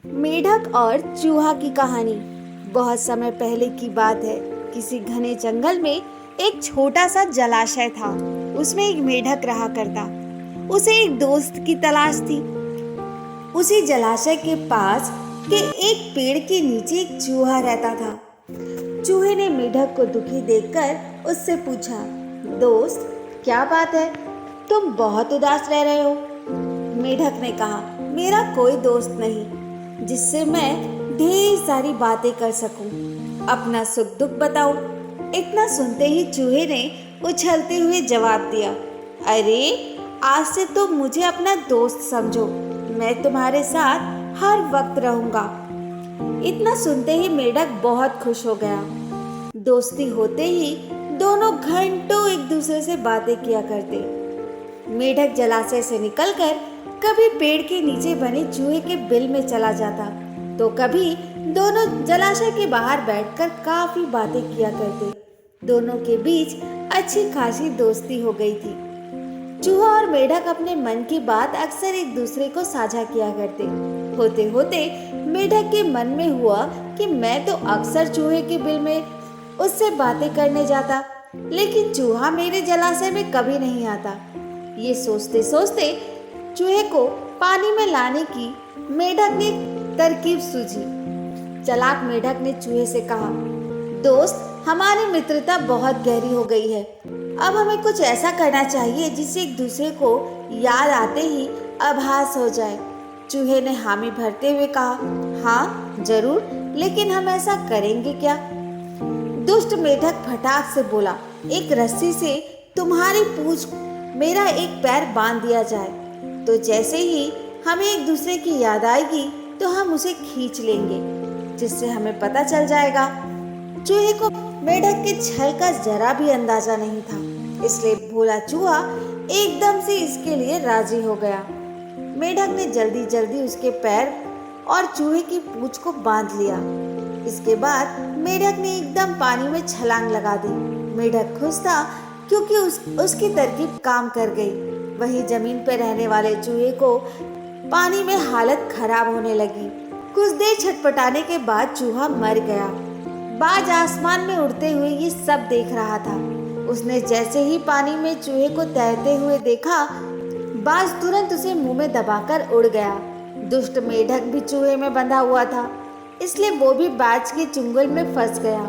मेढक और चूहा की कहानी। बहुत समय पहले की बात है। किसी घने जंगल में एक छोटा सा जलाशय था। उसमें एक मेढक रहा करता। उसे एक दोस्त की तलाश थी। उसी जलाशय के पास के एक पेड़ के नीचे एक चूहा रहता था। चूहे ने मेढक को दुखी देखकर उससे पूछा, दोस्त, क्या बात है? तुम बहुत उदास रह रहे हो। मेढक ने कहा, मेरा कोई दोस्त नहीं जिससे मैं ढेर सारी बातें कर सकूं। अपना सुख दुख बताओ। इतना सुनते ही चूहे ने उछलते हुए जवाब दिया, अरे, आज से तुम मुझे अपना दोस्त समझो। मैं तुम्हारे साथ हर वक्त रहूंगा। इतना सुनते ही मेढक बहुत खुश हो गया। दोस्ती होते ही दोनों घंटों एक दूसरे से बातें किया करते। मेढक जलाशय से निकलकर कभी पेड़ के नीचे बने चूहे के बिल में चला जाता, तो कभी दोनों जलाशय के बाहर बैठकर काफी बातें किया करते। दोनों के बीच अच्छी खासी दोस्ती हो गई थी। चूहा और मेढक अपने मन की बात अक्सर एक दूसरे को साझा किया करते। होते होते मेढक के मन में हुआ कि मैं तो अक्सर चूहे के बिल में उससे बातें करने जाता, लेकिन चूहा मेरे जलाशय में कभी नहीं आता। ये सोचते सोचते चूहे को पानी में लाने की मेढक ने तरकीब सूझी। चालाक मेढक ने चूहे से कहा, दोस्त, हमारी मित्रता बहुत गहरी हो गई है। अब हमें कुछ ऐसा करना चाहिए जिससे एक दूसरे को याद आते ही आभास हो जाए। चूहे ने हामी भरते हुए कहा, हाँ जरूर, लेकिन हम ऐसा करेंगे क्या? दुष्ट मेढक फटाक से बोला, एक रस्सी से तुम्हारी पूंछ मेरा एक पैर बांध दिया जाए, तो जैसे ही हमें एक दूसरे की याद आएगी तो हम उसे खींच लेंगे, जिससे हमें पता चल जाएगा। चूहे को मेढक के छल का जरा भी अंदाजा नहीं था, इसलिए भोला चूहा एकदम से इसके लिए राजी हो गया। मेढक ने जल्दी जल्दी उसके पैर और चूहे की पूंछ को बांध लिया। इसके बाद मेढक ने एकदम पानी में छलांग लगा दी। मेढक खुश था क्योंकि उसकी तरकीब काम कर गई। वहीं जमीन पर रहने वाले चूहे को पानी में हालत खराब होने लगी। कुछ देर छटपटाने के बाद चूहा मर गया। बाज आसमान में उड़ते हुए ये सब देख रहा था। उसने जैसे ही पानी में चूहे को तैरते हुए देखा, बाज तुरंत उसे मुंह में दबाकर उड़ गया। दुष्ट मेढक भी चूहे में बंधा हुआ था, इसलिए वो भी बाज के चुंगल में फंस गया।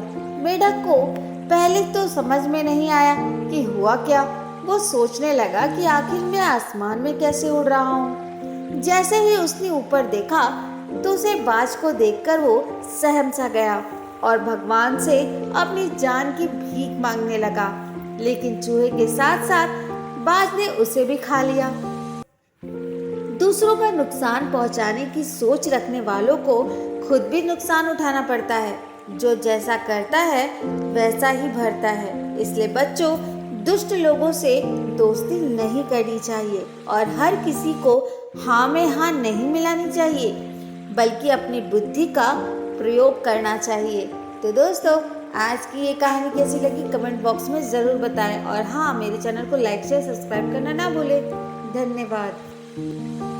मेढक को पहले तो समझ में नहीं आया कि हुआ क्या। वो सोचने लगा कि आखिर मैं आसमान में कैसे उड़ रहा हूँ। जैसे ही उसने ऊपर देखा तो उसे बाज को देखकर वो सहम सा गया और भगवान से अपनी जान की भीख मांगने लगा। लेकिन चूहे के साथ साथ बाज ने उसे भी खा लिया। दूसरों का नुकसान पहुंचाने की सोच रखने वालों को खुद भी नुकसान उठाना पड़ता है। जो जैसा करता है वैसा ही भरता है। इसलिए बच्चों, दुष्ट लोगों से दोस्ती नहीं करनी चाहिए और हर किसी को हाँ में हाँ नहीं मिलानी चाहिए, बल्कि अपनी बुद्धि का प्रयोग करना चाहिए। तो दोस्तों, आज की ये कहानी कैसी लगी कमेंट बॉक्स में ज़रूर बताएं और हाँ, मेरे चैनल को लाइक शेयर सब्सक्राइब करना ना भूलें। धन्यवाद।